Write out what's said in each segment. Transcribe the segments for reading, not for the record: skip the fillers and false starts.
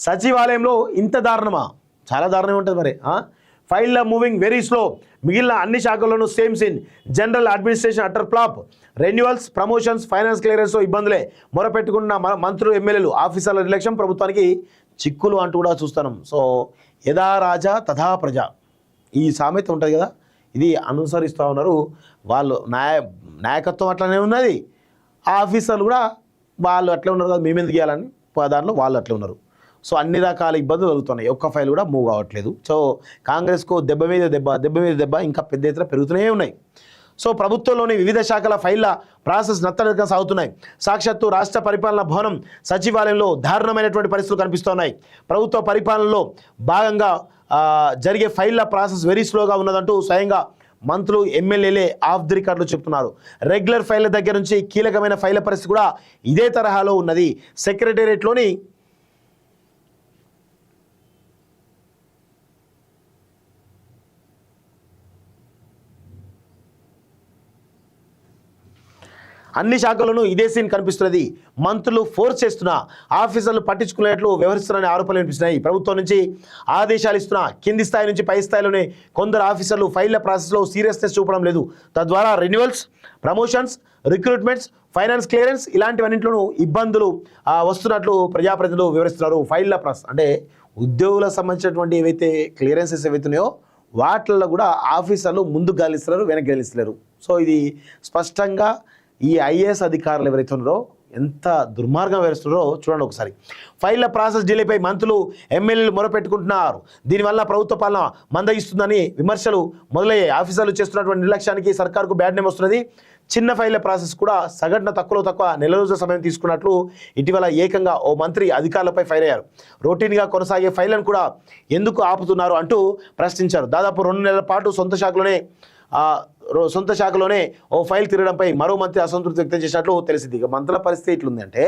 సచివాలయంలో ఇంత దారుణమా? చాలా దారుణంగా ఉంటుంది మరి. File moving very slow. మిగిలిన అన్ని శాఖల్లోనూ same scene. General administration utter flop. Renewals, promotions, finance clearance ఇబ్బందులే. మొరపెట్టుకున్న మంత్రులు, ఎమ్మెల్యేలు, ఆఫీసర్ల నిర్లక్ష్యం ప్రభుత్వానికి చిక్కులు అంటూ కూడా చూస్తున్నాం. సో యథా రాజా తథా ప్రజ ఈ సామెత ఉంటుంది కదా, ఇది అనుసరిస్తూ ఉన్నారు వాళ్ళు. నాయకత్వం అట్లనే ఉన్నది, ఆఫీసర్లు కూడా వాళ్ళు అట్లే ఉన్నారు కదా, మేమెందుకు చేయాలని దాంట్లో వాళ్ళు అట్లే ఉన్నారు. సో అన్ని రకాల ఇబ్బందులు కలుగుతున్నాయి. ఒక్క ఫైల్ కూడా మూవ్ కావట్లేదు. సో కాంగ్రెస్కు దెబ్బ మీద దెబ్బ ఇంకా పెద్ద ఎత్తున పెరుగుతూనే ఉన్నాయి. సో ప్రభుత్వంలోని వివిధ శాఖల ఫైళ్ల ప్రాసెస్ నత్తనడకగా సాగుతున్నాయి. సాక్షాత్తు రాష్ట్ర పరిపాలన భవనం సచివాలయంలో దారుణమైనటువంటి పరిస్థితులు కనిపిస్తున్నాయి. ప్రభుత్వ పరిపాలనలో భాగంగా జరిగే ఫైళ్ల ప్రాసెస్ వెరీ స్లోగా ఉన్నదంటూ స్వయంగా మంత్రులు, ఎమ్మెల్యేలే ఆఫ్ ది రికార్డులు చెప్తున్నారు. రెగ్యులర్ ఫైళ్ల దగ్గర నుంచి కీలకమైన ఫైళ్ల పరిస్థితి కూడా ఇదే తరహాలో ఉన్నది. సెక్రటేరియట్లోని అన్ని శాఖలను ఇదే సీన్ కనిపిస్తున్నది. మంత్రులు ఫోర్స్ చేస్తున్నా, ఆఫీసర్లు పట్టించుకునేట్లు వ్యవహరిస్తున్నారని ఆరోపణలు వినిపిస్తున్నాయి. ప్రభుత్వం నుంచి ఆదేశాలు ఇస్తున్నా కింది స్థాయి నుంచి పై స్థాయిలోనే కొందరు ఆఫీసర్లు ఫైళ్ల ప్రాసెస్లో సీరియస్నెస్ చూపడం లేదు. తద్వారా renewals, promotions, recruitments, finance clearance ఇలాంటివన్నింటిలోనూ ఇబ్బందులు వస్తున్నట్లు ప్రజాప్రతినిధులు వివరిస్తున్నారు. ఫైళ్ల ప్రాసెస్ అంటే ఉద్యోగులకు సంబంధించినటువంటి ఏవైతే క్లియరెన్సెస్ ఏవైతున్నాయో వాటిల్లో కూడా ఆఫీసర్లు ముందుకు గాలిస్తున్నారు, వెనక్కి గాలిస్తున్నారు. సో ఇది స్పష్టంగా ఈ ఐఏఎస్ అధికారులు ఎవరైతే ఉన్నారో ఎంత దుర్మార్గం వేస్తున్నారో చూడండి ఒకసారి. ఫైళ్ల ప్రాసెస్ డిలేపై మంత్రులు, ఎమ్మెల్యేలు మొరపెట్టుకుంటున్నారు. దీనివల్ల ప్రభుత్వ పాలన మందగిస్తుందని విమర్శలు మొదలయ్యాయి. ఆఫీసర్లు చేస్తున్నటువంటి నిర్లక్ష్యానికి సర్కారుకు బ్యాడ్ నేమ్ వస్తున్నది. చిన్న ఫైళ్ల ప్రాసెస్ కూడా సగటున తక్కువ నెల రోజుల సమయం తీసుకున్నట్లు ఇటీవల ఏకంగా ఓ మంత్రి అధికారులపై ఫైర్ అయ్యారు. రొటీన్గా కొనసాగే ఫైళ్లను కూడా ఎందుకు ఆపుతున్నారు అంటూ ప్రశ్నించారు. దాదాపు 2 నెలల పాటు సొంత శాఖలోనే ఓ ఫైల్ తిరగడంపై మరో మంత్రి అసంతృప్తి వ్యక్తం చేసినట్లు తెలిసింది. ఇక మంత్రుల పరిస్థితి ఎట్లుందంటే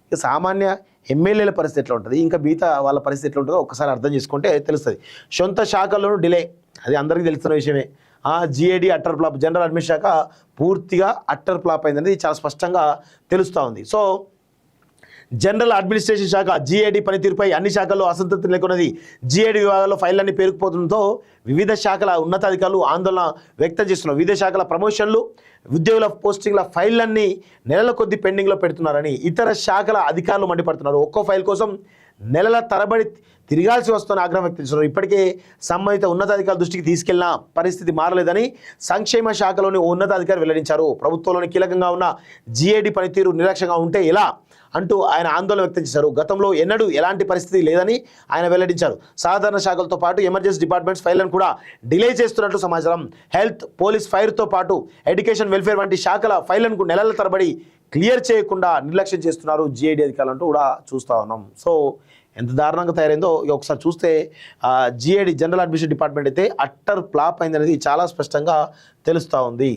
ఇక సామాన్య ఎమ్మెల్యేల పరిస్థితి ఎట్లా ఉంటుంది, ఇంకా మిగతా వాళ్ళ పరిస్థితి ఎట్లా ఉంటుందో ఒక్కసారి అర్థం చేసుకుంటే తెలుస్తుంది. సొంత శాఖల్లోనూ డిలే, అది అందరికీ తెలుస్తున్న విషయమే. GAD utter flop, general administration శాఖ పూర్తిగా అట్టర్ ఫ్లాప్ అయిందనేది చాలా స్పష్టంగా తెలుస్తూ ఉంది. సో జనరల్ అడ్మినిస్ట్రేషన్ శాఖ జిఏడి పనితీరుపై అన్ని శాఖల్లో అసంతృప్తి నెలకొన్నది. జిఏడి విభాగాల్లో ఫైళ్లన్నీ పేరుకుపోవడంతో వివిధ శాఖల ఉన్నతాధికారులు ఆందోళన వ్యక్తం చేస్తున్నారు. వివిధ శాఖల ప్రమోషన్లు, ఉద్యోగుల పోస్టింగ్ల ఫైళ్లన్నీ నెలల కొద్దీ పెండింగ్లో పెడుతున్నారని ఇతర శాఖల అధికారులు మండిపడుతున్నారు. ఒక్కో ఫైల్ కోసం నెలల తరబడి తిరగాల్సి వస్తున్న ఆగ్రహం వ్యక్తం చేస్తున్నారు. ఇప్పటికే సంబంధిత ఉన్నతాధికారుల దృష్టికి తీసుకెళ్లిన పరిస్థితి మారలేదని సంక్షేమ శాఖలోని ఉన్నతాధికారి వెల్లడించారు. ప్రభుత్వంలోని కీలకంగా ఉన్న జిఏడి పనితీరు నిర్లక్ష్యంగా ఉంటే ఎలా అంటూ ఆయన ఆందోళన వ్యక్తం చేశారు. గతంలో ఎన్నడూ ఎలాంటి పరిస్థితి లేదని ఆయన వెల్లడించారు. సాధారణ శాఖలతో పాటు ఎమర్జెన్సీ డిపార్ట్మెంట్స్ ఫైళ్లను కూడా డిలే చేస్తున్నట్లు సమాచారం. హెల్త్, పోలీస్, ఫైర్తో పాటు ఎడ్యుకేషన్, వెల్ఫేర్ వంటి శాఖల ఫైళ్లను నెలల తరబడి క్లియర్ చేయకుండా నిర్లక్ష్యం చేస్తున్నారు జిఐడి అధికారులు అంటూ కూడా చూస్తూ ఉన్నాం. సో ఎంత దారుణంగా తయారైందో ఒకసారి చూస్తే జిఐడి జనరల్ అడ్మినిస్ట్రేషన్ డిపార్ట్మెంట్ అయితే అట్టర్ ఫ్లాప్ అయిందనేది చాలా స్పష్టంగా తెలుస్తూ ఉంది.